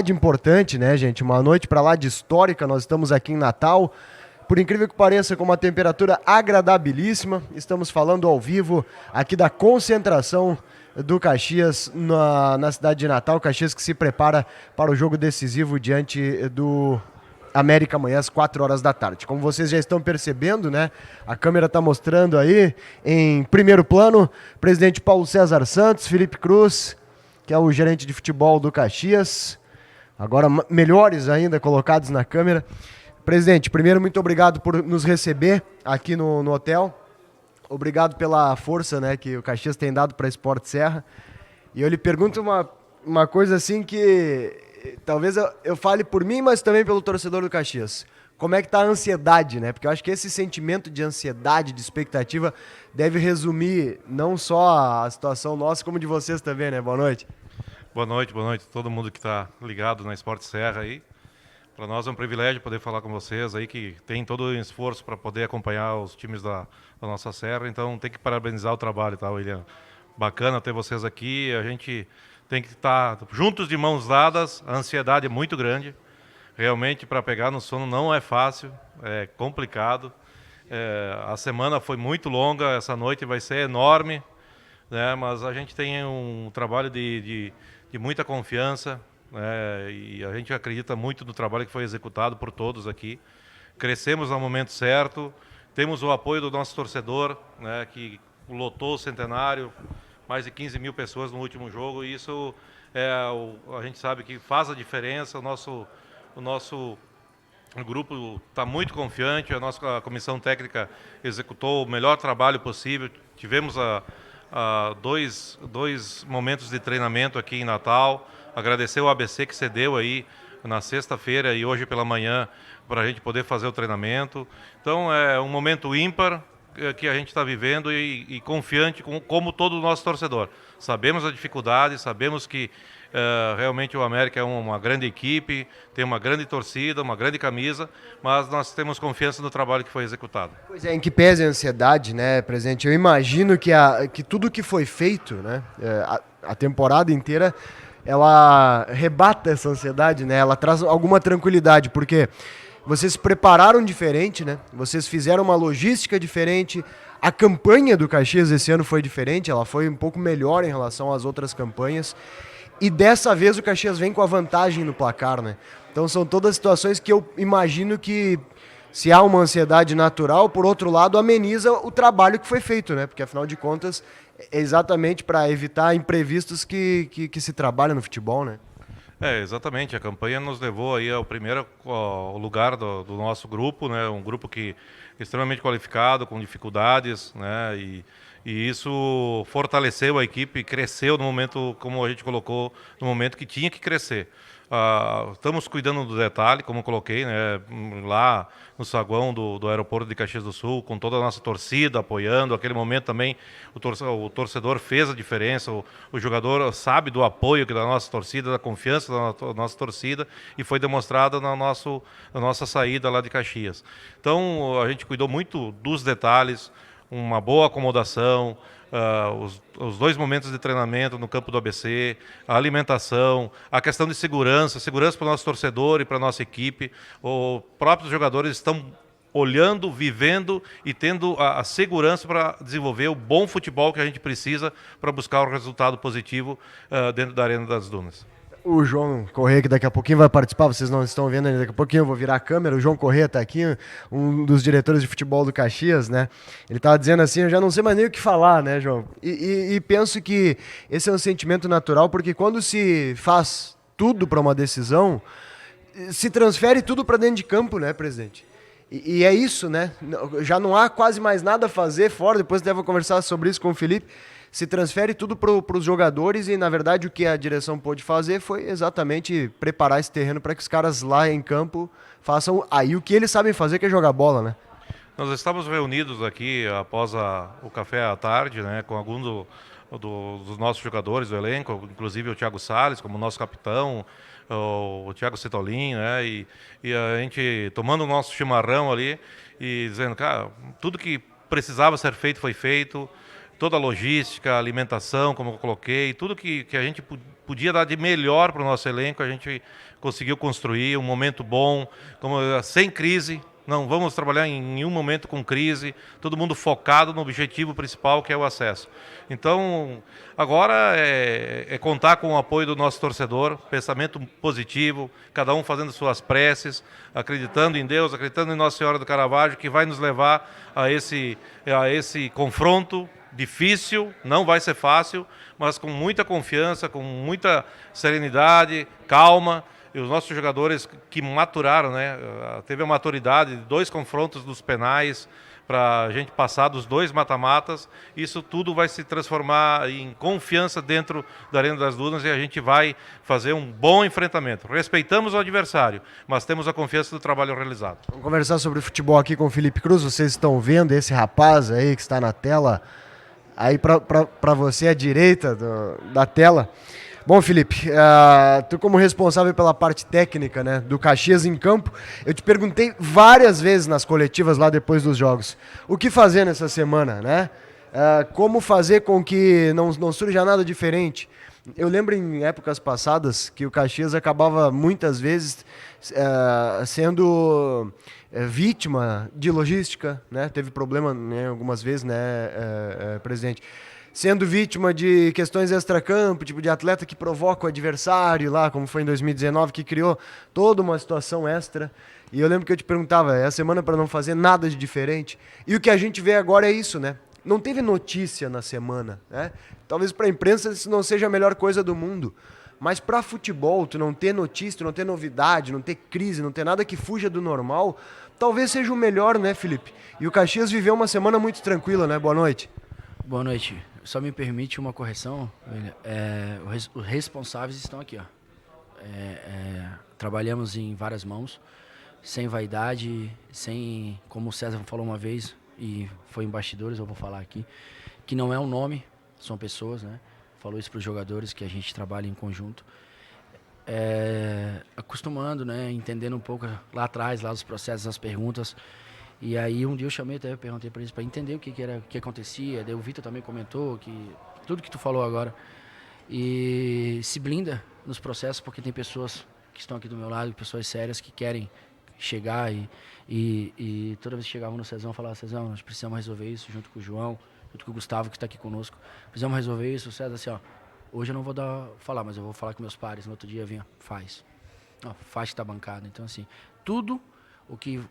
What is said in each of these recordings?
Importante, né, gente? Uma noite para lá de histórica. Nós estamos aqui em Natal. Por incrível que pareça, com uma temperatura agradabilíssima. Estamos falando ao vivo aqui da concentração do Caxias na cidade de Natal. Caxias que se prepara para o jogo decisivo diante do América amanhã às 4 horas da tarde. Como vocês já estão percebendo, né? A câmera está mostrando aí em primeiro plano, presidente Paulo César Santos, Felipe Cruz, que é o gerente de futebol do Caxias. Agora melhores ainda colocados na câmera. Presidente, primeiro, muito obrigado por nos receber aqui no hotel. Obrigado pela força, né, que o Caxias tem dado para a Sport Serra. E eu lhe pergunto uma coisa assim que talvez eu fale por mim, mas também pelo torcedor do Caxias. Como é que está a ansiedade, né? Porque eu acho que esse sentimento de ansiedade, de expectativa, deve resumir não só a situação nossa, como de vocês também, né? Boa noite. Boa noite a todo mundo que está ligado na Sport Serra aí. Para nós é um privilégio poder falar com vocês aí, que tem todo o esforço para poder acompanhar os times da nossa serra, então tem que parabenizar o trabalho, tá, William? Bacana ter vocês aqui, a gente tem que estar juntos de mãos dadas, a ansiedade é muito grande, realmente para pegar no sono não é fácil, é complicado, a semana foi muito longa, essa noite vai ser enorme, né, mas a gente tem um trabalho de muita confiança, e a gente acredita muito no trabalho que foi executado por todos aqui. Crescemos no momento certo, temos o apoio do nosso torcedor, né, que lotou o Centenário, mais de 15 mil pessoas no último jogo, e isso a gente sabe que faz a diferença. O nosso grupo está muito confiante, a nossa comissão técnica executou o melhor trabalho possível. Tivemos dois momentos de treinamento aqui em Natal. Agradecer o ABC que cedeu aí na sexta-feira e hoje pela manhã para a gente poder fazer o treinamento. Então é um momento ímpar que a gente está vivendo e confiante como todo o nosso torcedor. Sabemos a dificuldade, sabemos que realmente o América é uma grande equipe, tem uma grande torcida, uma grande camisa, mas nós temos confiança no trabalho que foi executado. Pois é, em que pese a ansiedade, né, presidente? Eu imagino que tudo que foi feito, né, a temporada inteira, ela rebata essa ansiedade, né? Ela traz alguma tranquilidade, porque vocês se prepararam diferente, né? Vocês fizeram uma logística diferente. A campanha do Caxias esse ano foi diferente, ela foi um pouco melhor em relação às outras campanhas. E dessa vez o Caxias vem com a vantagem no placar, né? Então são todas situações que eu imagino que, se há uma ansiedade natural, por outro lado, ameniza o trabalho que foi feito, né? Porque, afinal de contas, é exatamente para evitar imprevistos que se trabalha no futebol, né? Exatamente. A campanha nos levou aí ao primeiro lugar do nosso grupo, né? Um grupo que extremamente qualificado, com dificuldades, né? E isso fortaleceu a equipe, cresceu no momento, como a gente colocou, no momento que tinha que crescer. Estamos cuidando do detalhe, como eu coloquei, né, lá no saguão do aeroporto de Caxias do Sul, com toda a nossa torcida apoiando. Aquele momento também o torcedor fez a diferença, o jogador sabe do apoio da nossa torcida, da confiança da nossa torcida, e foi demonstrada na nossa saída lá de Caxias. Então a gente cuidou muito dos detalhes, uma boa acomodação, os dois momentos de treinamento no campo do ABC, a alimentação, a questão de segurança para o nosso torcedor e para a nossa equipe. Os próprios jogadores estão olhando, vivendo e tendo a segurança para desenvolver o bom futebol que a gente precisa para buscar o resultado positivo dentro da Arena das Dunas. O João Corrêa, que daqui a pouquinho vai participar, vocês não estão vendo ainda, daqui a pouquinho eu vou virar a câmera. O João Corrêa está aqui, um dos diretores de futebol do Caxias, né? Ele estava dizendo assim, eu já não sei mais nem o que falar, né, João? E penso que esse é um sentimento natural, porque quando se faz tudo para uma decisão, se transfere tudo para dentro de campo, né, presidente? E é isso, né? Já não há quase mais nada a fazer fora, depois eu vou conversar sobre isso com o Felipe. Se transfere tudo para os jogadores e, na verdade, o que a direção pôde fazer foi exatamente preparar esse terreno para que os caras lá em campo façam aí o que eles sabem fazer, que é jogar bola, né? Nós estamos reunidos aqui após o café à tarde, né, com alguns dos nossos jogadores do elenco, inclusive o Thiago Salles como nosso capitão, o Thiago Cetolin, né, e a gente tomando o nosso chimarrão ali e dizendo, cara, tudo que precisava ser feito foi feito. toda a logística, alimentação, como eu coloquei, tudo que a gente podia dar de melhor para o nosso elenco, a gente conseguiu construir um momento bom, sem crise. Não vamos trabalhar em nenhum momento com crise, todo mundo focado no objetivo principal, que é o acesso. Então, agora é contar com o apoio do nosso torcedor, pensamento positivo, cada um fazendo suas preces, acreditando em Deus, acreditando em Nossa Senhora do Caravaggio, que vai nos levar a esse confronto difícil, não vai ser fácil, mas com muita confiança, com muita serenidade, calma. E os nossos jogadores que maturaram, né? Teve a maturidade de 2 confrontos dos penais para a gente passar dos 2 mata-matas. Isso tudo vai se transformar em confiança dentro da Arena das Dunas e a gente vai fazer um bom enfrentamento. Respeitamos o adversário, mas temos a confiança do trabalho realizado. Vamos conversar sobre futebol aqui com o Felipe Cruz. Vocês estão vendo esse rapaz aí que está na tela, aí para você à direita da tela. Bom, Felipe, tu como responsável pela parte técnica, né, do Caxias em campo, eu te perguntei várias vezes nas coletivas lá depois dos jogos, o que fazer nessa semana, né? Como fazer com que não surja nada diferente. Eu lembro em épocas passadas que o Caxias acabava muitas vezes sendo vítima de logística, né? Teve problema, né, algumas vezes, né, presidente? Sendo vítima de questões extracampo, tipo de atleta que provoca o adversário lá, como foi em 2019, que criou toda uma situação extra. E eu lembro que eu te perguntava, é a semana para não fazer nada de diferente? E o que a gente vê agora é isso, né? Não teve notícia na semana, né? Talvez para a imprensa isso não seja a melhor coisa do mundo, mas para futebol, tu não ter notícia, tu não ter novidade, não ter crise, não ter nada que fuja do normal, talvez seja o melhor, né, Felipe? E o Caxias viveu uma semana muito tranquila, né? Boa noite. Boa noite. Só me permite uma correção. Os responsáveis estão aqui, ó. Trabalhamos em várias mãos, sem vaidade, sem, como o César falou uma vez, e foi em bastidores, eu vou falar aqui, que não é um nome, são pessoas, né? Falou isso para os jogadores, que a gente trabalha em conjunto. Acostumando, né? Entendendo um pouco lá atrás, lá os processos, as perguntas. E aí um dia eu chamei, até perguntei para eles para entender o que acontecia. Daí o Vitor também comentou que tudo que tu falou agora. E se blinda nos processos, porque tem pessoas que estão aqui do meu lado, pessoas sérias que querem chegar e toda vez que chegavam no Cezão, falavam: Cezão, nós precisamos resolver isso junto com o João, junto com o Gustavo que está aqui conosco. Precisamos resolver isso. O César assim, ó, hoje eu não vou falar, mas eu vou falar com meus pares. No outro dia vinha, faz que tá bancada. Então assim, tudo o que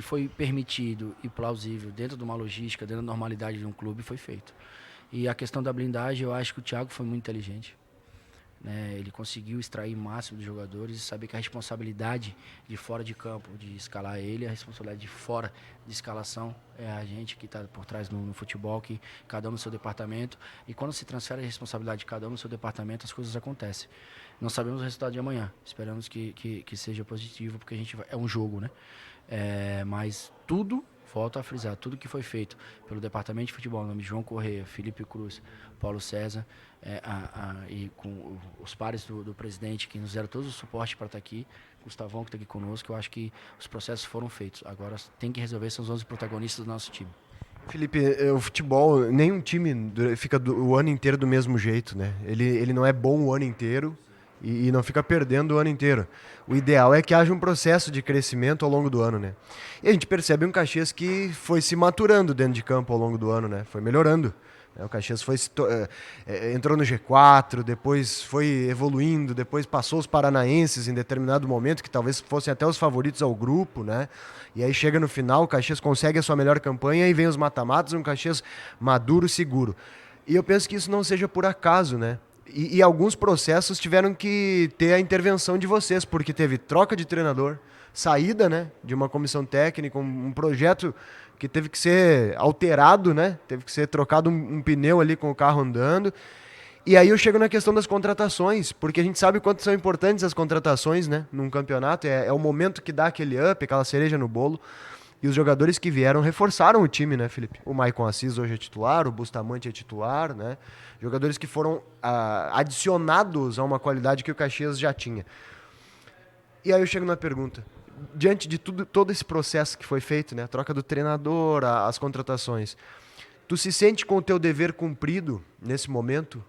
foi permitido e plausível dentro de uma logística, dentro da normalidade de um clube, foi feito. E a questão da blindagem, eu acho que o Thiago foi muito inteligente, né? Ele conseguiu extrair o máximo dos jogadores e saber que a responsabilidade de fora de campo, de escalar ele, a responsabilidade de fora de escalação é a gente que está por trás no futebol, que cada um no seu departamento. E quando se transfere a responsabilidade de cada um no seu departamento, as coisas acontecem. Não sabemos o resultado de amanhã. Esperamos que seja positivo, porque é um jogo, né? Mas tudo, volto a frisar, tudo que foi feito pelo Departamento de Futebol, nome de João Correia, Felipe Cruz, Paulo César, e com os pares do presidente, que nos deram todo o suporte para estar aqui, Gustavão que está aqui conosco, eu acho que os processos foram feitos. Agora tem que resolver, são os 11 protagonistas do nosso time. Felipe, o futebol, nenhum time fica o ano inteiro do mesmo jeito, né? Ele não é bom o ano inteiro e não fica perdendo o ano inteiro. O ideal é que haja um processo de crescimento ao longo do ano, né? E a gente percebe um Caxias que foi se maturando dentro de campo ao longo do ano, né? Foi melhorando. O Caxias entrou no G4, depois foi evoluindo, depois passou os paranaenses em determinado momento, que talvez fossem até os favoritos ao grupo, né? E aí chega no final, o Caxias consegue a sua melhor campanha e vem os mata-matas, um Caxias maduro, seguro. E eu penso que isso não seja por acaso, né? E alguns processos tiveram que ter a intervenção de vocês, porque teve troca de treinador, saída, né, de uma comissão técnica, um projeto que teve que ser alterado, né? Teve que ser trocado um pneu ali com o carro andando. E aí eu chego na questão das contratações, porque a gente sabe quanto são importantes as contratações, né, num campeonato. É o momento que dá aquele up, aquela cereja no bolo. E os jogadores que vieram reforçaram o time, né, Felipe? O Maicon Assis hoje é titular, o Bustamante é titular, né? Jogadores que foram adicionados a uma qualidade que o Caxias já tinha. E aí eu chego na pergunta. Diante de todo esse processo que foi feito, né, a troca do treinador, as contratações, Tu se sente com o teu dever cumprido nesse momento?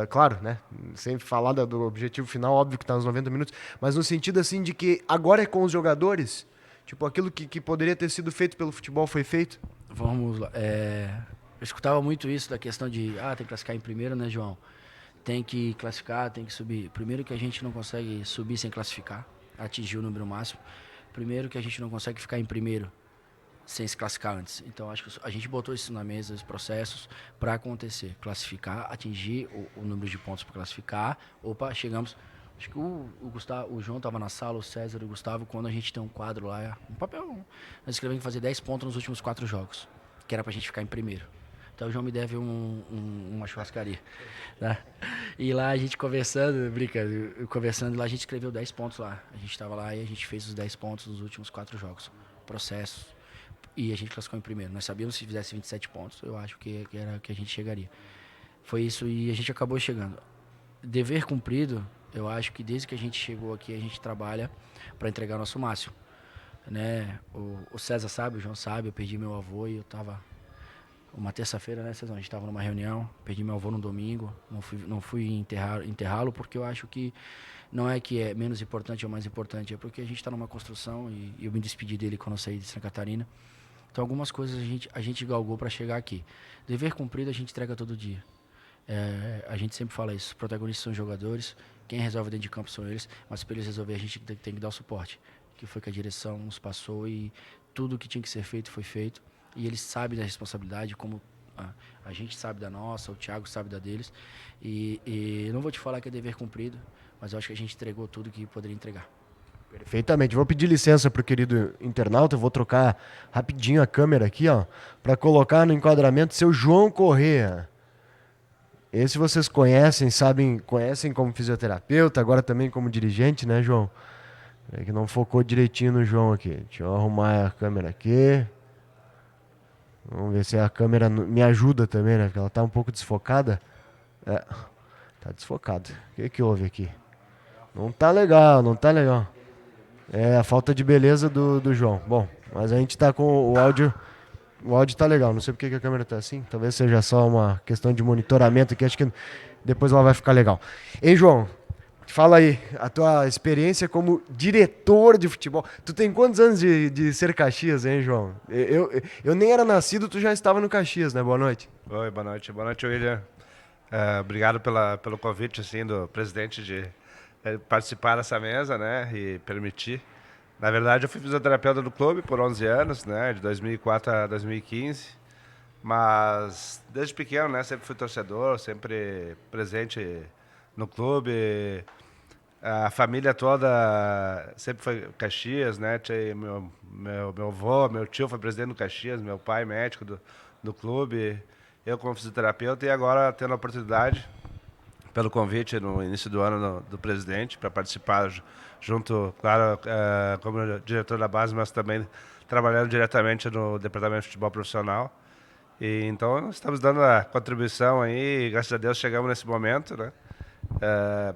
Claro, né? Sem falar do objetivo final, óbvio que tá nos 90 minutos, mas no sentido assim de que agora é com os jogadores? Tipo, aquilo que poderia ter sido feito pelo futebol foi feito? Vamos lá. Eu escutava muito isso da questão de, tem que classificar em primeiro, né, João? Tem que classificar, tem que subir. Primeiro que a gente não consegue subir sem classificar, atingir o número máximo. Primeiro que a gente não consegue ficar em primeiro sem se classificar antes. Então, acho que a gente botou isso na mesa, os processos, para acontecer. Classificar, atingir o número de pontos para classificar. Opa, chegamos... Acho que o João estava na sala, o César e o Gustavo, quando a gente tem um quadro lá, um papel, nós escrevemos fazer 10 pontos nos últimos 4 jogos, que era pra gente ficar em primeiro. Então o João me deve uma churrascaria. Né? E lá a gente conversando, lá a gente escreveu 10 pontos lá. A gente estava lá e a gente fez os 10 pontos nos últimos 4 jogos. Processos. E a gente classificou em primeiro. Nós sabíamos que se fizesse 27 pontos, eu acho que era que a gente chegaria. Foi isso e a gente acabou chegando. Dever cumprido, eu acho que desde que a gente chegou aqui, a gente trabalha para entregar nosso máximo. Né? O César sabe, o João sabe, eu perdi meu avô e eu estava... Uma terça-feira, né, César? A gente estava numa reunião, perdi meu avô no domingo, não fui enterrá-lo porque eu acho que não é que é menos importante ou mais importante, é porque a gente está numa construção e eu me despedi dele quando eu saí de Santa Catarina. Então algumas coisas a gente galgou para chegar aqui. Dever cumprido a gente entrega todo dia. A gente sempre fala isso, os protagonistas são os jogadores, quem resolve dentro de campo são eles, mas para eles resolver a gente tem que dar o suporte, que foi que a direção nos passou e tudo que tinha que ser feito foi feito. E eles sabem da responsabilidade, como a gente sabe da nossa, o Thiago sabe da deles. E não vou te falar que é dever cumprido, mas eu acho que a gente entregou tudo que poderia entregar. Perfeitamente. Vou pedir licença pro querido internauta, eu vou trocar rapidinho a câmera aqui, ó, para colocar no enquadramento seu João Corrêa. Esse vocês conhecem como fisioterapeuta, agora também como dirigente, né, João? É que não focou direitinho no João aqui. Deixa eu arrumar a câmera aqui. Vamos ver se a câmera me ajuda também, né? Porque ela tá um pouco desfocada. Tá desfocado. O que houve aqui? Não tá legal, não tá legal. É a falta de beleza do João. Bom, mas a gente tá com o áudio. O áudio tá legal. Não sei porque que a câmera tá assim. Talvez seja só uma questão de monitoramento aqui. Acho que depois ela vai ficar legal. Hein, João? Fala aí, a tua experiência como diretor de futebol. Tu tem quantos anos de ser Caxias, hein, João? Eu nem era nascido, tu já estava no Caxias, né? Boa noite. Oi, boa noite. Boa noite, William. Obrigado pelo convite, assim, do presidente de participar dessa mesa, né, e permitir. Na verdade, eu fui fisioterapeuta do clube por 11 anos, né, de 2004 a 2015. Mas, desde pequeno, né, sempre fui torcedor, sempre presente no clube. A família toda sempre foi Caxias, né? Meu avô, meu tio foi presidente do Caxias, meu pai médico do clube, eu como fisioterapeuta e agora tendo a oportunidade, pelo convite no início do ano do presidente, para participar junto, claro, como diretor da base, mas também trabalhando diretamente no departamento de futebol profissional. E então estamos dando a contribuição aí, graças a Deus chegamos nesse momento, né?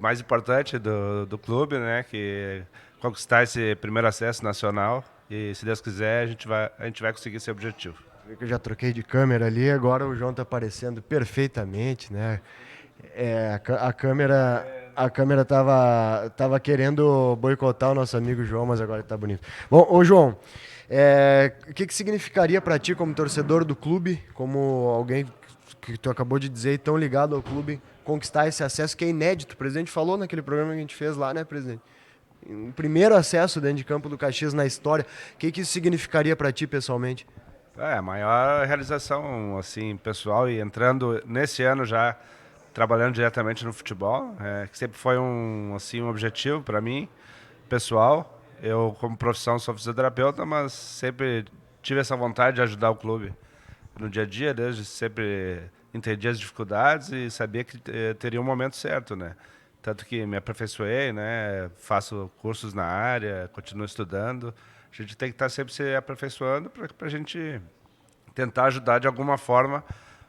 Mais importante do clube, né, que conquistar esse primeiro acesso nacional e, se Deus quiser, a gente vai conseguir esse objetivo. Eu já troquei de câmera ali, agora o João tá aparecendo perfeitamente, né? A câmera tava querendo boicotar o nosso amigo João, mas agora tá bonito. Bom, ô João, o que significaria para ti como torcedor do clube, como alguém que tu acabou de dizer, tão ligado ao clube, conquistar esse acesso que é inédito? O presidente falou naquele programa que a gente fez lá, né, presidente? Um primeiro acesso dentro de campo do Caxias na história. O que isso significaria para ti pessoalmente? A maior realização, assim, pessoal, e entrando nesse ano já trabalhando diretamente no futebol, que sempre foi um objetivo para mim, pessoal. Eu, como profissão, sou fisioterapeuta, mas sempre tive essa vontade de ajudar o clube no dia a dia, desde sempre entendi as dificuldades e sabia que teria um momento certo, né? Tanto que me aperfeiçoei, né? Faço cursos na área, continuo estudando. A gente tem que estar sempre se aperfeiçoando para a gente tentar ajudar de alguma forma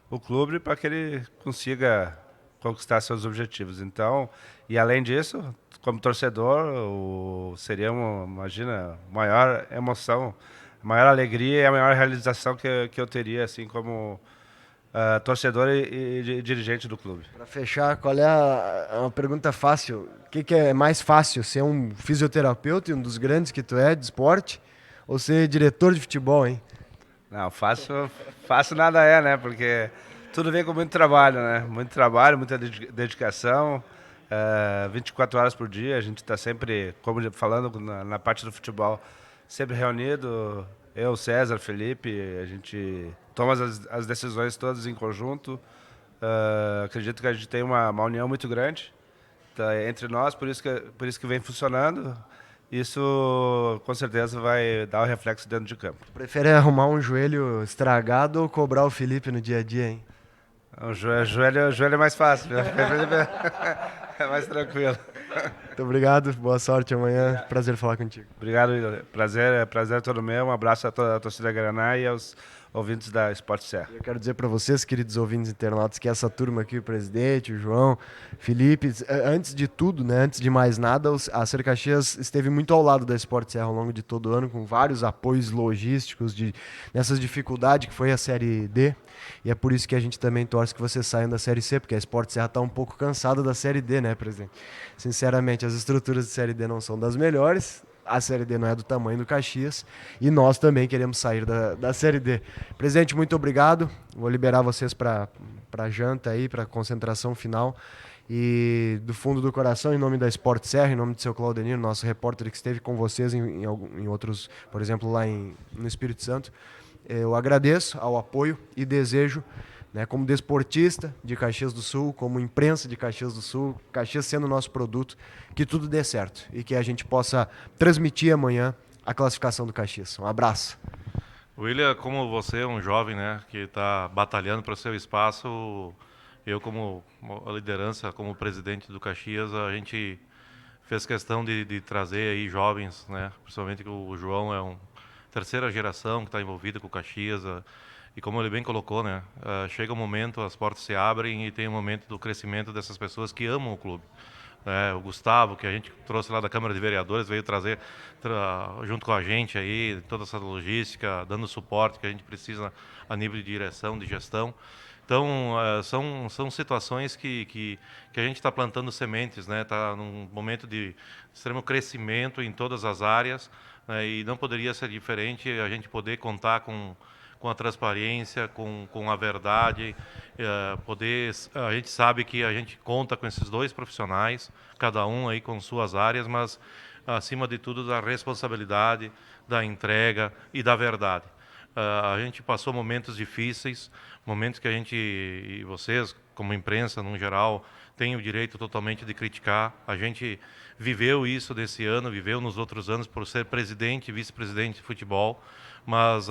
o clube para que ele consiga conquistar seus objetivos. Então, e além disso, como torcedor, seria imagina, maior emoção, maior alegria e a maior realização que eu teria, assim, como torcedor e dirigente do clube. Para fechar, qual é uma pergunta fácil? O que é mais fácil, ser um fisioterapeuta e um dos grandes que tu é de esporte, ou ser diretor de futebol, hein? Não, fácil nada é, né? Porque tudo vem com muito trabalho, né? Muito trabalho, muita dedicação, 24 horas por dia. A gente está sempre, como falando na parte do futebol, sempre reunido. Eu, César, Felipe, a gente toma as decisões todas em conjunto. Acredito que a gente tem uma união muito grande entre nós, por isso que vem funcionando. Isso com certeza vai dar um reflexo dentro de campo. Prefere arrumar um joelho estragado ou cobrar o Felipe no dia a dia, hein? O joelho é mais fácil, né? É mais tranquilo. Muito obrigado, boa sorte amanhã. Prazer falar contigo. Obrigado, prazer todo meu. Um abraço a toda a torcida Guaraná e aos ouvintes da Esporte Serra. Eu quero dizer para vocês, queridos ouvintes internautas, que essa turma aqui, o presidente, o João, Felipe, antes de tudo, né, antes de mais nada, a Ser Caxias esteve muito ao lado da Esporte Serra ao longo de todo o ano, com vários apoios logísticos nessas dificuldades que foi a Série D. E é por isso que a gente também torce que vocês saiam da Série C, porque a Esporte Serra está um pouco cansada da Série D, né, presidente? Sinceramente, as estruturas de Série D não são das melhores. A Série D não é do tamanho do Caxias e nós também queremos sair da Série D. Presidente, muito obrigado. Vou liberar vocês para janta aí, para concentração final. E do fundo do coração, em nome da Esporte Serra, em nome do seu Claudenir, nosso repórter que esteve com vocês em outros, por exemplo, lá no Espírito Santo, eu agradeço ao apoio e desejo, né, como desportista de Caxias do Sul, como imprensa de Caxias do Sul, Caxias sendo o nosso produto, que tudo dê certo e que a gente possa transmitir amanhã a classificação do Caxias. Um abraço. William, como você é um jovem, né, que está batalhando para o seu espaço, eu como a liderança, como presidente do Caxias, a gente fez questão de trazer aí jovens, né, principalmente que o João é terceira geração que está envolvida com o Caxias. E como ele bem colocou, né, chega um momento, as portas se abrem e tem um momento do crescimento dessas pessoas que amam o clube. O Gustavo, que a gente trouxe lá da Câmara de Vereadores, veio trazer junto com a gente aí toda essa logística, dando o suporte que a gente precisa a nível de direção, de gestão. Então, são situações que a gente está plantando sementes, né? Está num momento de extremo crescimento em todas as áreas, né? E não poderia ser diferente a gente poder contar com a transparência, com a verdade, a gente sabe que a gente conta com esses dois profissionais, cada um aí com suas áreas, mas acima de tudo da responsabilidade, da entrega e da verdade. A gente passou momentos difíceis, momentos que a gente, e vocês, como imprensa no geral, têm o direito totalmente de criticar. A gente viveu isso desse ano, viveu nos outros anos por ser presidente e vice-presidente de futebol, mas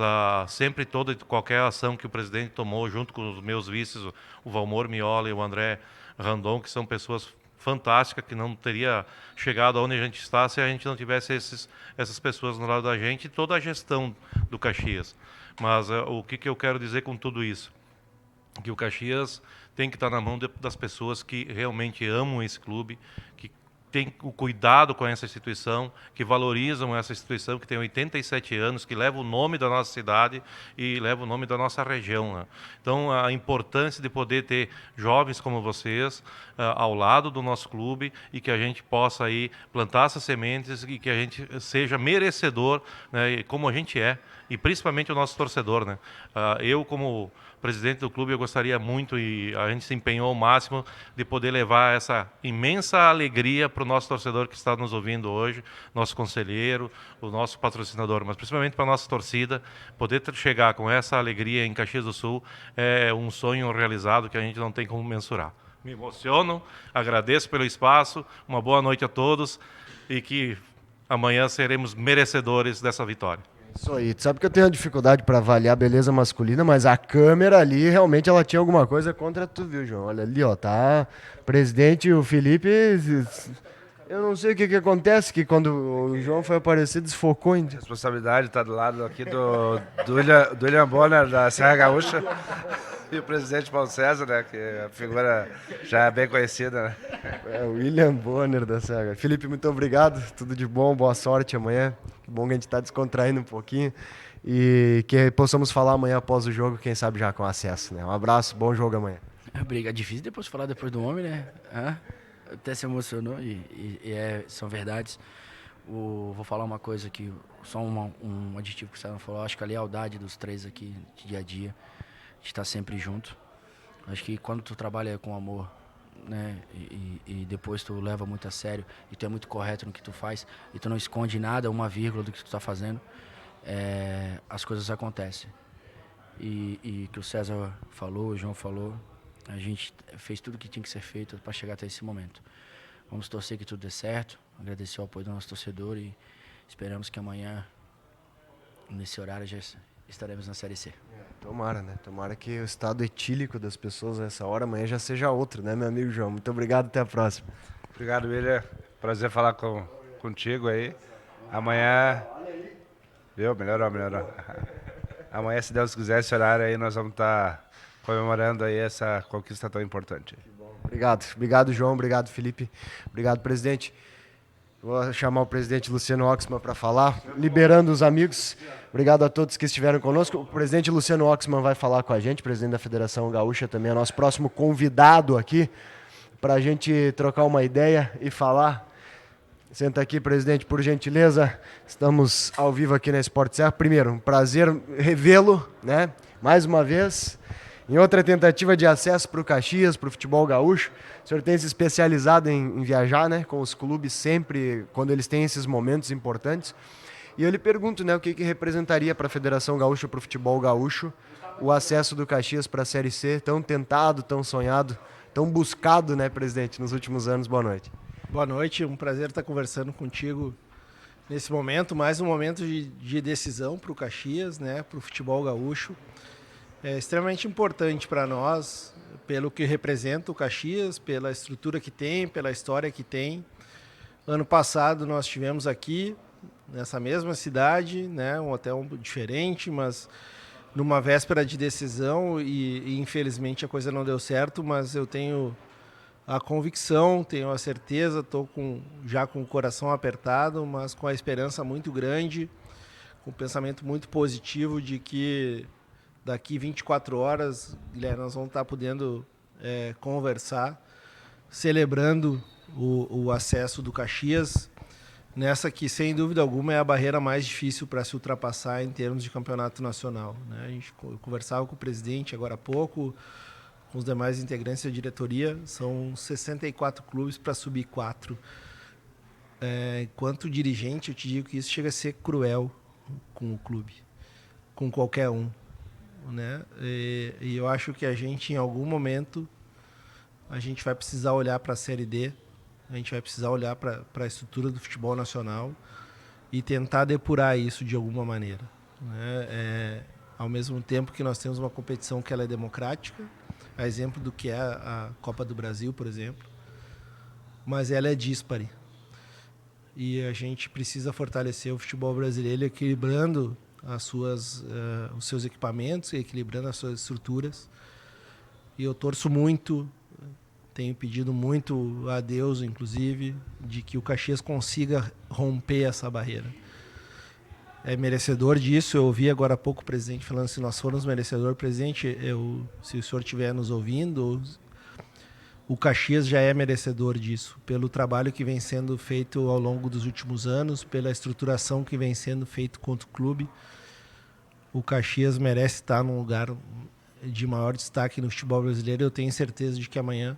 sempre toda e qualquer ação que o presidente tomou, junto com os meus vices, o Valmor Miola e o André Randon, que são pessoas fantásticas, que não teria chegado aonde a gente está se a gente não tivesse essas pessoas no lado da gente e toda a gestão do Caxias. Mas o que eu quero dizer com tudo isso? Que o Caxias tem que estar na mão das pessoas que realmente amam esse clube, que tem o cuidado com essa instituição, que valorizam essa instituição, que tem 87 anos, que leva o nome da nossa cidade e leva o nome da nossa região, né? Então, a importância de poder ter jovens como vocês ao lado do nosso clube e que a gente possa aí plantar essas sementes e que a gente seja merecedor, né, como a gente é, e principalmente o nosso torcedor, né? Eu, como presidente do clube, eu gostaria muito, e a gente se empenhou ao máximo, de poder levar essa imensa alegria para o nosso torcedor que está nos ouvindo hoje, nosso conselheiro, o nosso patrocinador, mas principalmente para a nossa torcida, poder chegar com essa alegria em Caxias do Sul é um sonho realizado que a gente não tem como mensurar. Me emociono, agradeço pelo espaço, uma boa noite a todos e que amanhã seremos merecedores dessa vitória. Isso aí. Tu sabe que eu tenho uma dificuldade para avaliar a beleza masculina, mas a câmera ali, realmente, ela tinha alguma coisa contra tu, viu, João? Olha ali, ó, tá? Presidente, o Felipe Eu não sei o que acontece, que quando o João foi aparecer, desfocou. A responsabilidade está do lado aqui do William Bonner, da Serra Gaúcha, e o presidente Paulo César, né, que é a figura já bem conhecida. Né? É o William Bonner da Serra. Felipe, muito obrigado. Tudo de bom, boa sorte amanhã. Que bom que a gente está descontraindo um pouquinho. E que possamos falar amanhã após o jogo, quem sabe já com acesso. Né? Um abraço, bom jogo amanhã. É difícil depois falar depois do homem, né? Até se emocionou são verdades. Vou falar uma coisa aqui, só um aditivo que o Sérgio falou. Acho que a lealdade dos três aqui, de dia a dia, a gente está sempre junto. Acho que quando tu trabalha com amor, né, e depois tu leva muito a sério, e tu é muito correto no que tu faz, e tu não esconde nada, uma vírgula do que tu está fazendo, as coisas acontecem. E que o César falou, o João falou, a gente fez tudo o que tinha que ser feito para chegar até esse momento. Vamos torcer que tudo dê certo, agradecer o apoio do nosso torcedor e esperamos que amanhã, nesse horário, já estaremos na Série C. Tomara, né? Tomara que o estado etílico das pessoas nessa hora amanhã já seja outro, né, meu amigo João? Muito obrigado, até a próxima. Obrigado, William. Prazer falar contigo aí. Amanhã... Viu? Melhorou. Amanhã, se Deus quiser, esse horário aí, nós vamos estar comemorando aí essa conquista tão importante. Obrigado, João. Obrigado, Felipe. Obrigado, presidente. Vou chamar o presidente Luciano Oxman para falar, liberando os amigos. Obrigado a todos que estiveram conosco. O presidente Luciano Oxman vai falar com a gente, presidente da Federação Gaúcha, também é nosso próximo convidado aqui, para a gente trocar uma ideia e falar. Senta aqui, presidente, por gentileza. Estamos ao vivo aqui na Sport Serra. Primeiro, um prazer revê-lo, né? Mais uma vez, em outra tentativa de acesso para o Caxias, para o futebol gaúcho. O senhor tem se especializado em viajar, né? Com os clubes sempre, quando eles têm esses momentos importantes. E eu lhe pergunto, né? O que representaria para a Federação Gaúcha, para o futebol gaúcho, o acesso do Caxias para a Série C, tão tentado, tão sonhado, tão buscado, né, presidente, nos últimos anos. Boa noite. Boa noite, um prazer estar conversando contigo nesse momento, mais um momento de decisão para o Caxias, né, para o futebol gaúcho. É extremamente importante para nós, pelo que representa o Caxias, pela estrutura que tem, pela história que tem. Ano passado nós tivemos aqui, nessa mesma cidade, né, um hotel diferente, mas numa véspera de decisão e infelizmente a coisa não deu certo, mas eu tenho a convicção, tenho a certeza, estou já com o coração apertado, mas com a esperança muito grande, com um pensamento muito positivo de que daqui 24 horas, Guilherme, nós vamos estar podendo conversar, celebrando o acesso do Caxias, nessa que, sem dúvida alguma, é a barreira mais difícil para se ultrapassar em termos de campeonato nacional. Né? A gente conversava com o presidente agora há pouco, com os demais integrantes da diretoria, são 64 clubes para subir 4. Enquanto dirigente, eu te digo que isso chega a ser cruel com o clube, com qualquer um. Né? E eu acho que a gente, em algum momento, a gente vai precisar olhar para a Série D, a gente vai precisar olhar para a estrutura do futebol nacional e tentar depurar isso de alguma maneira. Né? Ao mesmo tempo que nós temos uma competição que ela é democrática, a exemplo do que é a Copa do Brasil, por exemplo, mas ela é díspare. E a gente precisa fortalecer o futebol brasileiro equilibrando os seus equipamentos, equilibrando as suas estruturas. E eu torço muito, tenho pedido muito a Deus, inclusive, de que o Caxias consiga romper essa barreira. É merecedor disso. Eu ouvi agora há pouco o presidente falando se nós formos merecedor. Presidente, se o senhor estiver nos ouvindo, o Caxias já é merecedor disso, pelo trabalho que vem sendo feito ao longo dos últimos anos, pela estruturação que vem sendo feito contra o clube. O Caxias merece estar num lugar de maior destaque no futebol brasileiro. Eu tenho certeza de que amanhã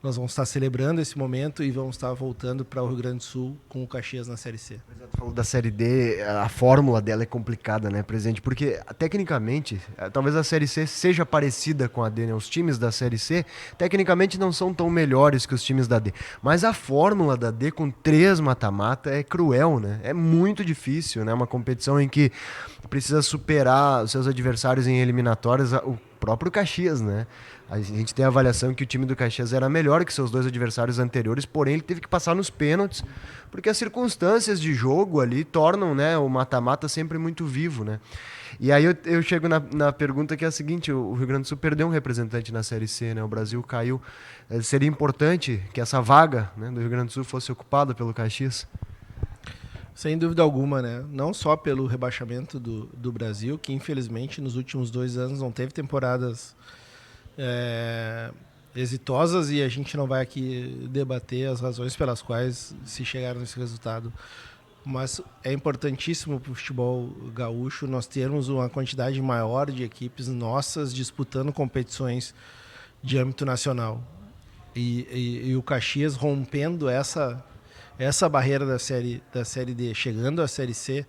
nós vamos estar celebrando esse momento e vamos estar voltando para o Rio Grande do Sul com o Caxias na Série C. Você falou da Série D, a fórmula dela é complicada, né, presidente? Porque, tecnicamente, talvez a Série C seja parecida com a D, né? Os times da Série C, tecnicamente, não são tão melhores que os times da D. Mas a fórmula da D, com 3 mata-mata, é cruel, né? É muito difícil, né? Uma competição em que precisa superar os seus adversários em eliminatórias. O próprio Caxias, né? A gente tem a avaliação que o time do Caxias era melhor que seus 2 adversários anteriores, porém ele teve que passar nos pênaltis, porque as circunstâncias de jogo ali tornam, né, o mata-mata sempre muito vivo, né? E aí eu chego na pergunta que é a seguinte: o Rio Grande do Sul perdeu um representante na Série C, né? O Brasil caiu. Seria importante que essa vaga, né, do Rio Grande do Sul fosse ocupada pelo Caxias? Sem dúvida alguma, né? Não só pelo rebaixamento do Brasil, que infelizmente nos últimos 2 anos não teve temporadas exitosas, e a gente não vai aqui debater as razões pelas quais se chegaram nesse resultado. Mas é importantíssimo para o futebol gaúcho nós termos uma quantidade maior de equipes nossas disputando competições de âmbito nacional. E o Caxias rompendo essa barreira da série D, chegando à Série C,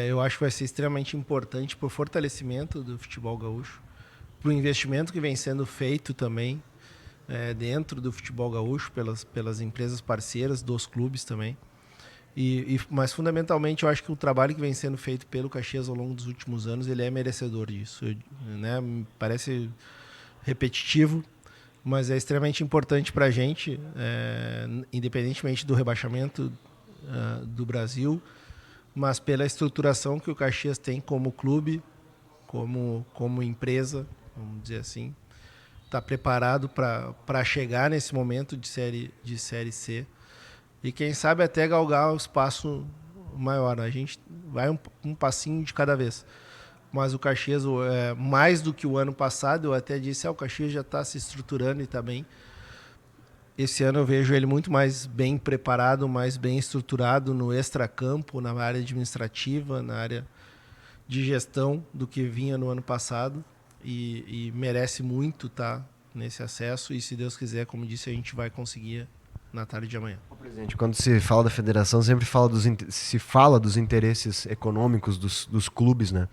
eu acho que vai ser extremamente importante para o fortalecimento do futebol gaúcho, para o investimento que vem sendo feito também dentro do futebol gaúcho pelas empresas parceiras dos clubes também. Mas fundamentalmente eu acho que o trabalho que vem sendo feito pelo Caxias ao longo dos últimos anos, ele é merecedor disso, né? Me parece repetitivo, mas é extremamente importante para a gente, independentemente do rebaixamento do Brasil, mas pela estruturação que o Caxias tem como clube, como empresa, vamos dizer assim, está preparado para chegar nesse momento de série C e quem sabe até galgar um espaço maior. A gente vai um passinho de cada vez. Mas o Caxias, mais do que o ano passado, eu até disse, o Caxias já está se estruturando e está bem. Esse ano eu vejo ele muito mais bem preparado, mais bem estruturado no extracampo, na área administrativa, na área de gestão do que vinha no ano passado. E merece muito estar nesse acesso. E se Deus quiser, como disse, a gente vai conseguir na tarde de amanhã. Presidente, quando se fala da federação, sempre se fala dos interesses econômicos dos clubes, né?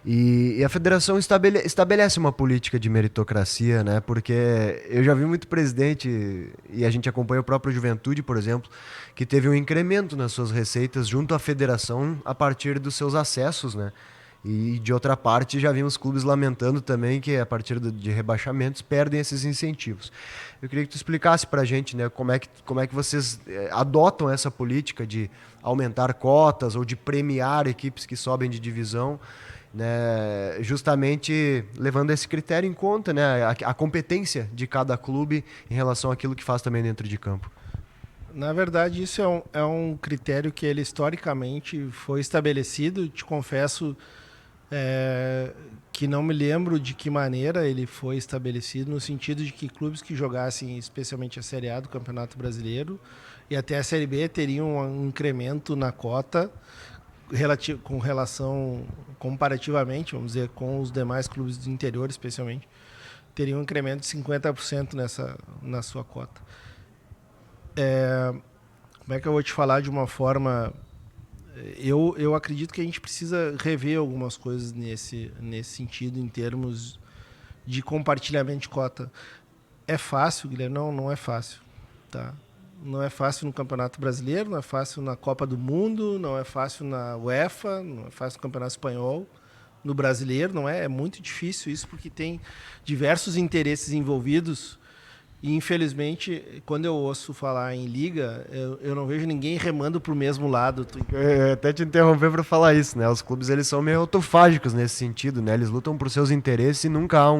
E a federação estabelece uma política de meritocracia, né? Porque eu já vi muito presidente, e a gente acompanha o próprio Juventude, por exemplo, que teve um incremento nas suas receitas junto à federação a partir dos seus acessos, né? E, de outra parte, já vimos clubes lamentando também que, a partir de rebaixamentos, perdem esses incentivos. Eu queria que tu explicasse para a gente, né, como é que vocês adotam essa política de aumentar cotas ou de premiar equipes que sobem de divisão, né, justamente levando esse critério em conta, né, a competência de cada clube em relação àquilo que faz também dentro de campo. Na verdade, isso é um critério que ele historicamente foi estabelecido. Te confesso que não me lembro de que maneira ele foi estabelecido, no sentido de que clubes que jogassem especialmente a Série A do Campeonato Brasileiro e até a Série B teriam um incremento na cota com relação, comparativamente, vamos dizer, com os demais clubes do interior, especialmente, teriam um incremento de 50% na sua cota. Como é que eu vou te falar de uma forma... Eu acredito que a gente precisa rever algumas coisas nesse sentido, em termos de compartilhamento de cota. É fácil, Guilherme? Não é fácil. Tá? Não é fácil no Campeonato Brasileiro, não é fácil na Copa do Mundo, não é fácil na UEFA, não é fácil no Campeonato Espanhol. No Brasileiro, não é? É muito difícil isso, porque tem diversos interesses envolvidos. E, infelizmente, quando eu ouço falar em liga, eu não vejo ninguém remando para o mesmo lado. Eu até te interromper para falar isso, né? Os clubes, eles são meio autofágicos nesse sentido, né? Eles lutam por seus interesses e nunca há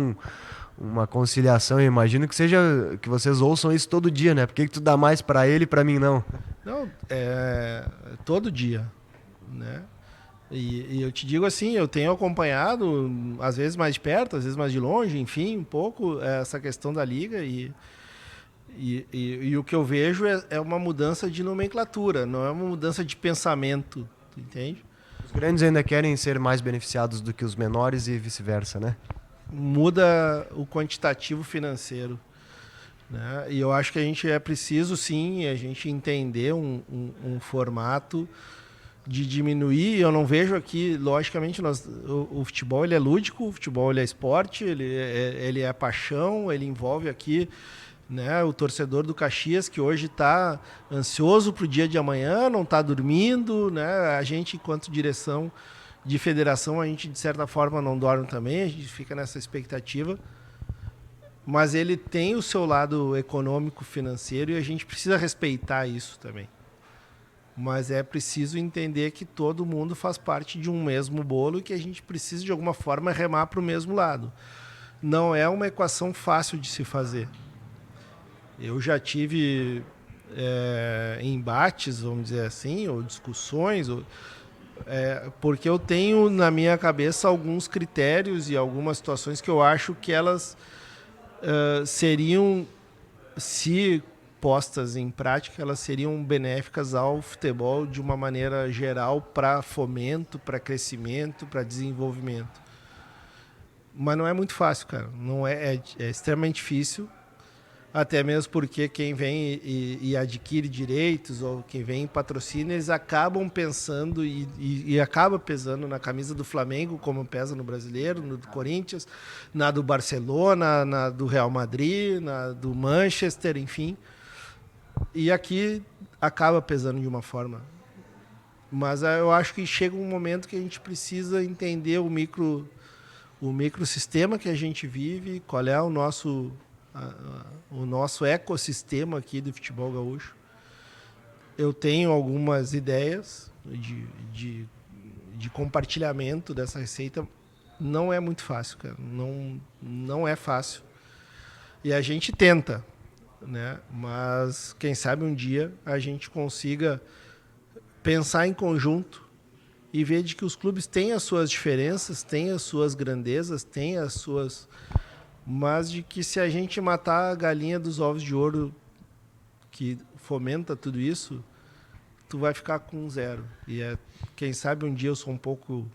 uma conciliação. Eu imagino que vocês ouçam isso todo dia, né? Por que tu dá mais para ele e para mim não? Não, todo dia, né? E eu te digo assim, eu tenho acompanhado, às vezes mais de perto, às vezes mais de longe, enfim, um pouco essa questão da liga e o que eu vejo é uma mudança de nomenclatura, não é uma mudança de pensamento, tu entende? Os grandes ainda querem ser mais beneficiados do que os menores e vice-versa, né? Muda o quantitativo financeiro, né? E eu acho que a gente preciso, sim, a gente entender um formato de diminuir. Eu não vejo aqui, logicamente, o futebol ele é lúdico, o futebol ele é esporte, ele é paixão, ele envolve aqui, né, o torcedor do Caxias, que hoje está ansioso para o dia de amanhã, não está dormindo, né? A gente, enquanto direção de federação, a gente, de certa forma, não dorme também, a gente fica nessa expectativa. Mas ele tem o seu lado econômico, financeiro, e a gente precisa respeitar isso também. Mas é preciso entender que todo mundo faz parte de um mesmo bolo e que a gente precisa, de alguma forma, remar para o mesmo lado. Não é uma equação fácil de se fazer. Eu já tive embates, vamos dizer assim, ou discussões, porque eu tenho na minha cabeça alguns critérios e algumas situações que eu acho que elas seriam, se postas em prática, elas seriam benéficas ao futebol de uma maneira geral, para fomento, para crescimento, para desenvolvimento. Mas não é muito fácil, cara. Não é extremamente difícil, até mesmo porque quem vem e adquire direitos, ou quem vem e patrocina, eles acabam pensando e acaba pesando na camisa do Flamengo, como pesa no Brasileiro, no do Corinthians, na do Barcelona, na do Real Madrid, na do Manchester, enfim. E aqui acaba pesando de uma forma. Mas eu acho que chega um momento que a gente precisa entender o microsistema que a gente vive, qual é o nosso ecossistema aqui do futebol gaúcho. Eu tenho algumas ideias de compartilhamento dessa receita. Não é muito fácil, cara. Não é fácil. E a gente tenta, né? Mas quem sabe um dia a gente consiga pensar em conjunto e ver de que os clubes têm as suas diferenças, têm as suas grandezas, têm as suas... Mas de que se a gente matar a galinha dos ovos de ouro que fomenta tudo isso, tu vai ficar com zero. E quem sabe um dia, eu sou um pouco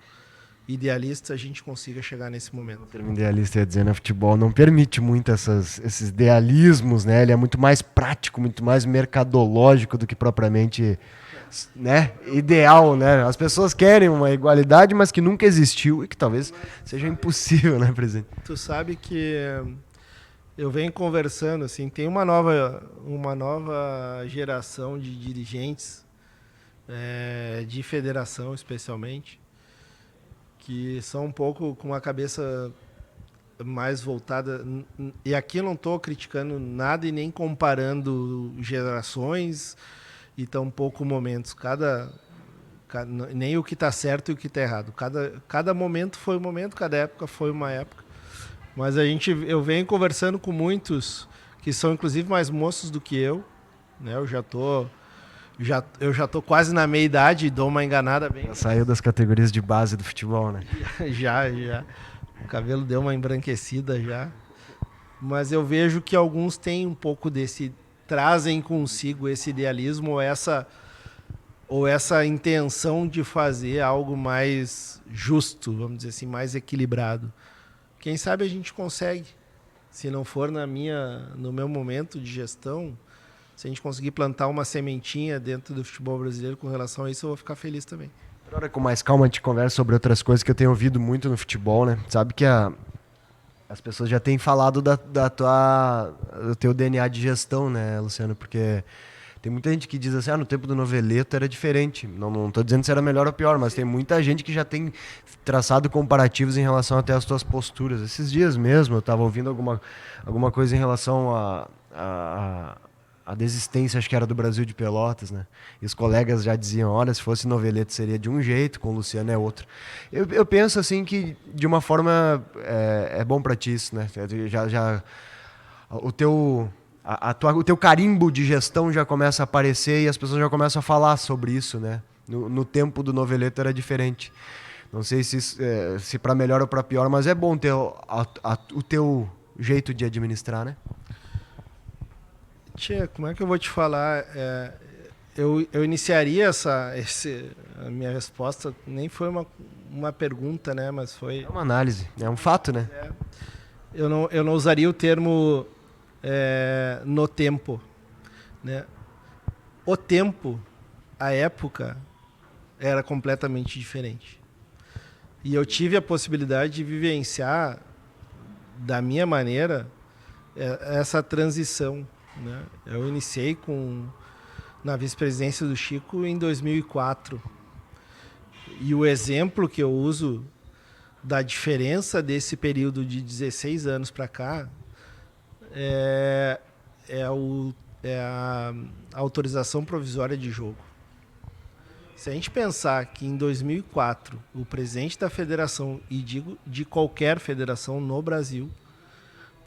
idealista, a gente consiga chegar nesse momento. O termo idealista, ia dizer, né? Futebol não permite muito esses idealismos, né? Ele é muito mais prático, muito mais mercadológico do que propriamente, né, ideal, né? As pessoas querem uma igualdade, mas que nunca existiu e que talvez seja impossível, né, presidente? Tu sabe que eu venho conversando, assim, tem uma nova geração de dirigentes, de federação especialmente, que são um pouco com a cabeça mais voltada, e aqui eu não estou criticando nada e nem comparando gerações e tampouco momentos, nem o que está certo e o que está errado. Cada momento foi um momento, cada época foi uma época. Mas eu venho conversando com muitos que são inclusive mais moços do que eu, né? Eu já tô quase na meia idade e dou uma enganada bem. Já saiu das categorias de base do futebol, né? Já. O cabelo deu uma embranquecida já. Mas eu vejo que alguns têm um pouco trazem consigo esse idealismo ou essa intenção de fazer algo mais justo, vamos dizer assim, mais equilibrado. Quem sabe a gente consegue. Se não for no meu momento de gestão, se a gente conseguir plantar uma sementinha dentro do futebol brasileiro com relação a isso, eu vou ficar feliz também. Agora, com mais calma, a gente conversa sobre outras coisas que eu tenho ouvido muito no futebol, né? Sabe que as pessoas já têm falado do teu DNA de gestão, né, Luciano? Porque tem muita gente que diz assim, no tempo do Noveleto era diferente. Não estou dizendo se era melhor ou pior, mas tem muita gente que já tem traçado comparativos em relação até às tuas posturas. Esses dias mesmo eu estava ouvindo alguma coisa em relação a desistência, acho que era do Brasil de Pelotas, né? E os colegas já diziam, olha, se fosse Noveleto seria de um jeito, com o Luciano é outro. Eu penso assim que, de uma forma, é bom para ti isso, né? O teu carimbo de gestão já começa a aparecer e as pessoas já começam a falar sobre isso, né? No tempo do Noveleto era diferente. Não sei se para melhor ou para pior, mas é bom ter o teu jeito de administrar, né? Tia, como é que eu vou te falar? Eu iniciaria a minha resposta, nem foi uma pergunta, né? Mas foi... É uma análise, é um fato, né? Eu não usaria o termo no tempo, né? O tempo, a época, era completamente diferente. E eu tive a possibilidade de vivenciar, da minha maneira, essa transição, né? Eu iniciei na vice-presidência do Chico em 2004. E o exemplo que eu uso da diferença desse período de 16 anos para cá é a autorização provisória de jogo. Se a gente pensar que em 2004 o presidente da federação, e digo de qualquer federação no Brasil,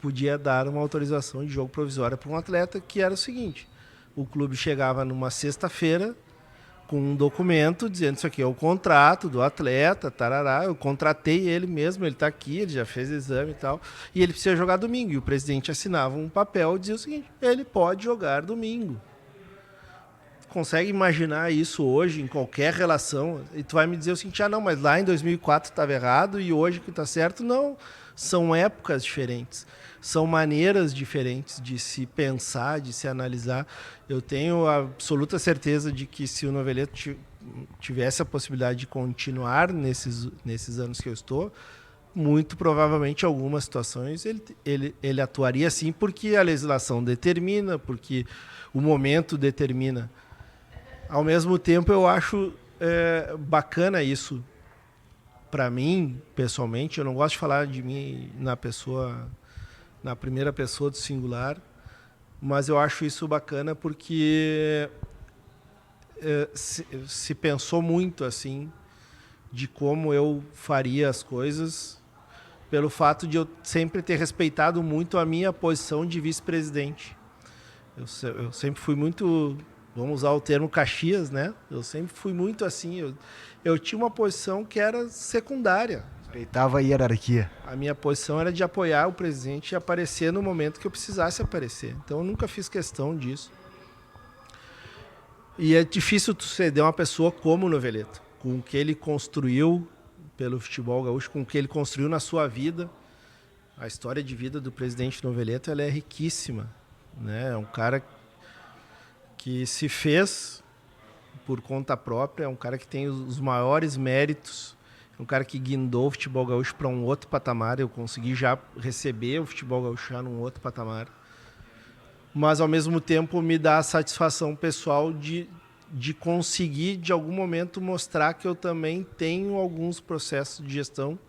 podia dar uma autorização de jogo provisória para um atleta, que era o seguinte: o clube chegava numa sexta-feira com um documento dizendo isso aqui é o contrato do atleta, tarará, eu contratei ele mesmo, ele está aqui, ele já fez exame e tal, e ele precisa jogar domingo. E o presidente assinava um papel e dizia o seguinte: ele pode jogar domingo. Consegue imaginar isso hoje em qualquer relação? E tu vai me dizer o seguinte: não, mas lá em 2004 estava errado e hoje que está certo. Não, são épocas diferentes, são maneiras diferentes de se pensar, de se analisar. Eu tenho a absoluta certeza de que se o Noveleto tivesse a possibilidade de continuar nesses anos que eu estou, muito provavelmente em algumas situações ele atuaria sim, porque a legislação determina, porque o momento determina. Ao mesmo tempo, eu acho bacana isso. Para mim, pessoalmente, eu não gosto de falar de mim na primeira pessoa do singular, mas eu acho isso bacana porque se pensou muito assim de como eu faria as coisas, pelo fato de eu sempre ter respeitado muito a minha posição de vice-presidente. Eu sempre fui muito... Vamos usar o termo Caxias, né? Eu sempre fui muito assim. Eu tinha uma posição que era secundária. Respeitava a hierarquia. A minha posição era de apoiar o presidente e aparecer no momento que eu precisasse aparecer. Então, eu nunca fiz questão disso. E é difícil tu ceder uma pessoa como o Noveleto, com o que ele construiu pelo futebol gaúcho, com o que ele construiu na sua vida. A história de vida do presidente Noveleto, ela é riquíssima, né? É um cara que se fez por conta própria, é um cara que tem os maiores méritos, é um cara que guindou o futebol gaúcho para um outro patamar. Eu consegui já receber o futebol gaúcho já num outro patamar, mas ao mesmo tempo me dá a satisfação pessoal de conseguir, de algum momento, mostrar que eu também tenho alguns processos de gestão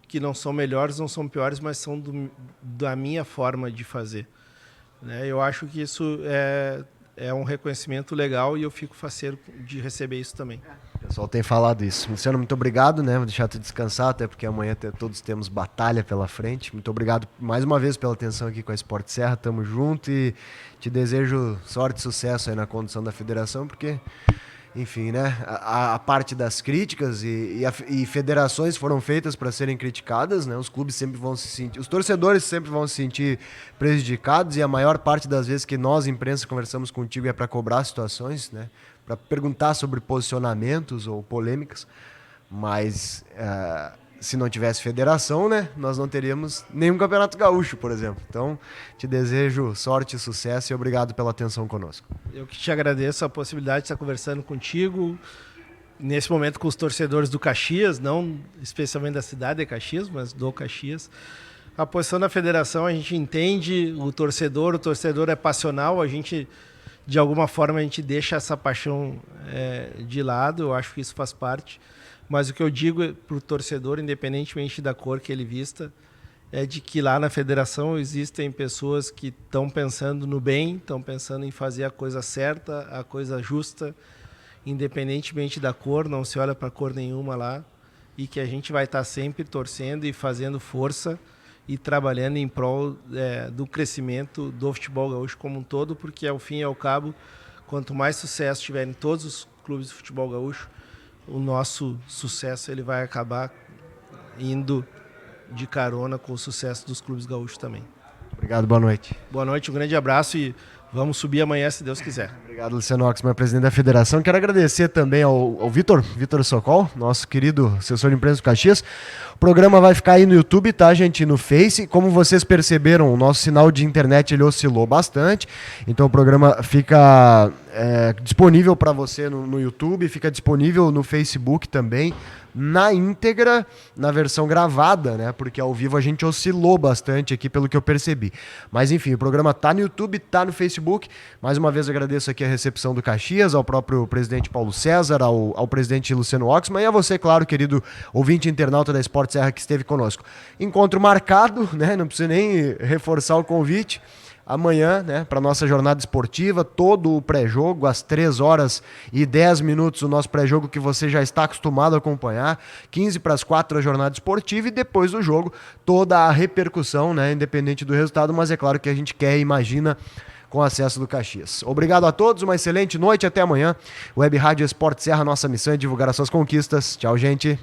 que não são melhores, não são piores, mas são da minha forma de fazer, né? Eu acho que isso é um reconhecimento legal e eu fico faceiro de receber isso também. O pessoal tem falado isso. Luciano, muito obrigado, né? Vou deixar tu descansar, até porque amanhã todos temos batalha pela frente. Muito obrigado mais uma vez pela atenção aqui com a Sport Serra. Tamo junto e te desejo sorte e sucesso aí na condução da federação, porque, enfim, né? A parte das críticas e federações foram feitas para serem criticadas, né? Os clubes sempre vão se sentir, os torcedores sempre vão se sentir prejudicados, e a maior parte das vezes que nós, imprensa, conversamos contigo é para cobrar situações, né? Para perguntar sobre posicionamentos ou polêmicas, mas se não tivesse federação, né, nós não teríamos nenhum campeonato gaúcho, por exemplo. Então, te desejo sorte e sucesso e obrigado pela atenção conosco. Eu que te agradeço a possibilidade de estar conversando contigo, nesse momento com os torcedores do Caxias, não especialmente da cidade de Caxias, mas do Caxias. A posição da federação, a gente entende o torcedor é passional, a gente, de alguma forma, a gente deixa essa paixão de lado, eu acho que isso faz parte. Mas o que eu digo para o torcedor, independentemente da cor que ele vista, é de que lá na federação existem pessoas que estão pensando no bem, estão pensando em fazer a coisa certa, a coisa justa, independentemente da cor, não se olha para cor nenhuma lá, e que a gente vai estar sempre torcendo e fazendo força e trabalhando em prol do crescimento do futebol gaúcho como um todo, porque ao fim e ao cabo, quanto mais sucesso tiver em todos os clubes de futebol gaúcho, o nosso sucesso ele vai acabar indo de carona com o sucesso dos clubes gaúchos também. Obrigado, boa noite. Boa noite, um grande abraço e vamos subir amanhã, se Deus quiser. Obrigado, Luciano Oxman, presidente da federação. Quero agradecer também ao Vitor Socol, nosso querido assessor de imprensa do Caxias. O programa vai ficar aí no YouTube, tá, gente? No Face. Como vocês perceberam, o nosso sinal de internet ele oscilou bastante. Então o programa fica disponível para você no YouTube, fica disponível no Facebook também, na íntegra, na versão gravada, né? Porque ao vivo a gente oscilou bastante aqui, pelo que eu percebi. Mas enfim, o programa tá no YouTube, tá no Facebook. Mais uma vez agradeço aqui a recepção do Caxias, ao próprio presidente Paulo César, ao presidente Luciano Oxman e a você, claro, querido ouvinte internauta da Esporte Serra que esteve conosco. Encontro marcado, né? Não preciso nem reforçar o convite. Amanhã, né, para nossa jornada esportiva, todo o pré-jogo, às 3h10, o nosso pré-jogo que você já está acostumado a acompanhar, 3:15 a jornada esportiva e depois do jogo, toda a repercussão, né, independente do resultado, mas é claro que a gente quer e imagina com o acesso do Caxias. Obrigado a todos, uma excelente noite, até amanhã. Web Rádio Esporte Serra, nossa missão é divulgar as suas conquistas. Tchau, gente.